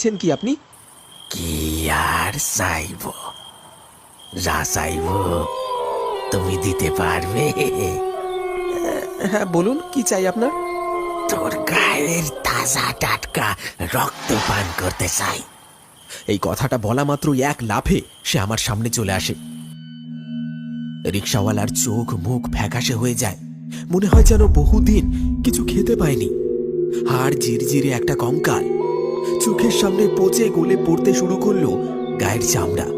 ছেন কি আপনি? কি আর চাইব? যা চাইব তুমি দিতে পারবে? হ্যাঁ বলুন, কি চাই আপনার? তোর গায়ের তাজা টাটকা রক্ত পান করতে চাই। এই কথাটা বলা মাত্র এক লাফে সে আমার সামনে চলে আসে। রিক্সাওয়ালার চোখ মুখ ফ্যাকাশে হয়ে যায়, মনে হয় যেন বহুদিন কিছু খেতে পায়নি। হাড় জিরজিরে একটা কঙ্কাল, চোখের সামনে পচে গলে পড়তে শুরু করলো গায়ের চামড়া।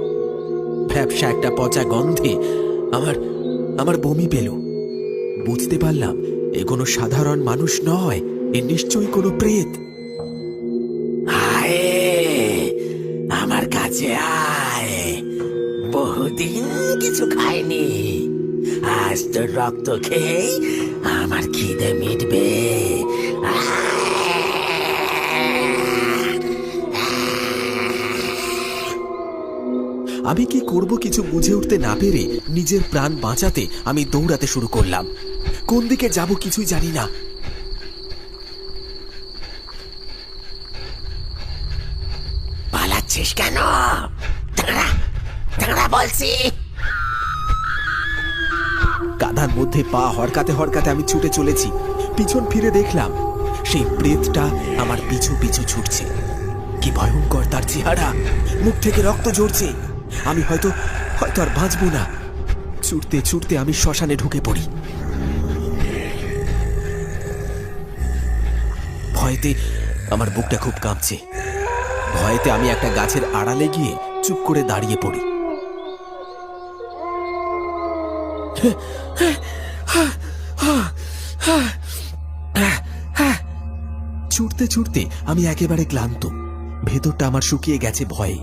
ফ্যাপসা একটা পচা গন্ধে আমার আমার বমি পেল। বুঝতে পারলাম এ কোনো সাধারণ মানুষ নয়, এ নিশ্চয়ই কোনো প্রেত। আয় আমার কাছে আয়, বহুদিন কিছু খাইনি, আজ তোর রক্ত খেয়ে আমার খিদে মিটবে। আমি কি করব কিছু বুঝে উঠতে না পেরে নিজের প্রাণ বাঁচাতে আমি দৌড়াতে শুরু করলাম। কোন দিকে যাব কিছুই জানি না। পালাচ্ছিস কেন? দাঁড়া দাঁড়া বলছি। কাদার মধ্যে পা হড়কাতে হড়কাতে আমি ছুটে চলেছি। পিছন ফিরে দেখলাম সেই প্রেতটা আমার পিছু পিছু ছুটছে। কি ভয়ঙ্কর তার চেহারা, মুখ থেকে রক্ত ঝরছে। আমি হয়তো হয়তো আর বাঁচবো না। ছুটতে ছুটতে আমি শ্মশানে ঢুকে পড়ি। ভয়েতে আমার বুকটা খুব কাঁপছে। ভয়েতে আমি একটা গাছের আড়ালে গিয়ে চুপ করে দাঁড়িয়ে পড়ি। ছুটতে ছুটতে আমি একেবারে ক্লান্ত, ভেতরটা আমার শুকিয়ে গেছে ভয়ে।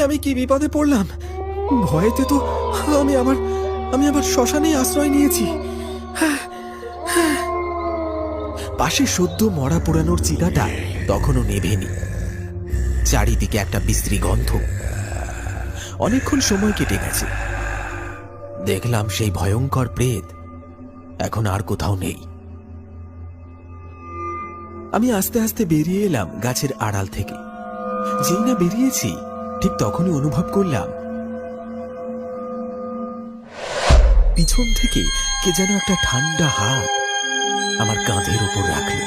আমি কি বিপদে পড়লাম? ভয়েতে তো আমি আবার শ্মশানে আশ্রয় নিয়েছি। পাশে সদ্য মরা পোড়ানোর চিতাটা তখনও নেভেনি। চারিদিকে একটা বিশ্রী গন্ধ। অনেকক্ষণ সময় কেটে গেছে। দেখলাম সেই ভয়ঙ্কর প্রেত এখন আর কোথাও নেই। আমি আস্তে আস্তে বেরিয়ে এলাম গাছের আড়াল থেকে। যেই না বেরিয়েছি ঠিক তখনই অনুভব করলাম পিছন থেকে কে যেন একটা ঠান্ডা হাত আমার কাঁধের উপর রাখল।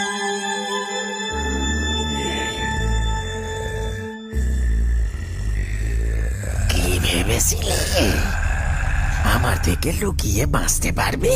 কি ভেবেছিলে আমার থেকে লুকিয়ে বাঁচতে পারবে?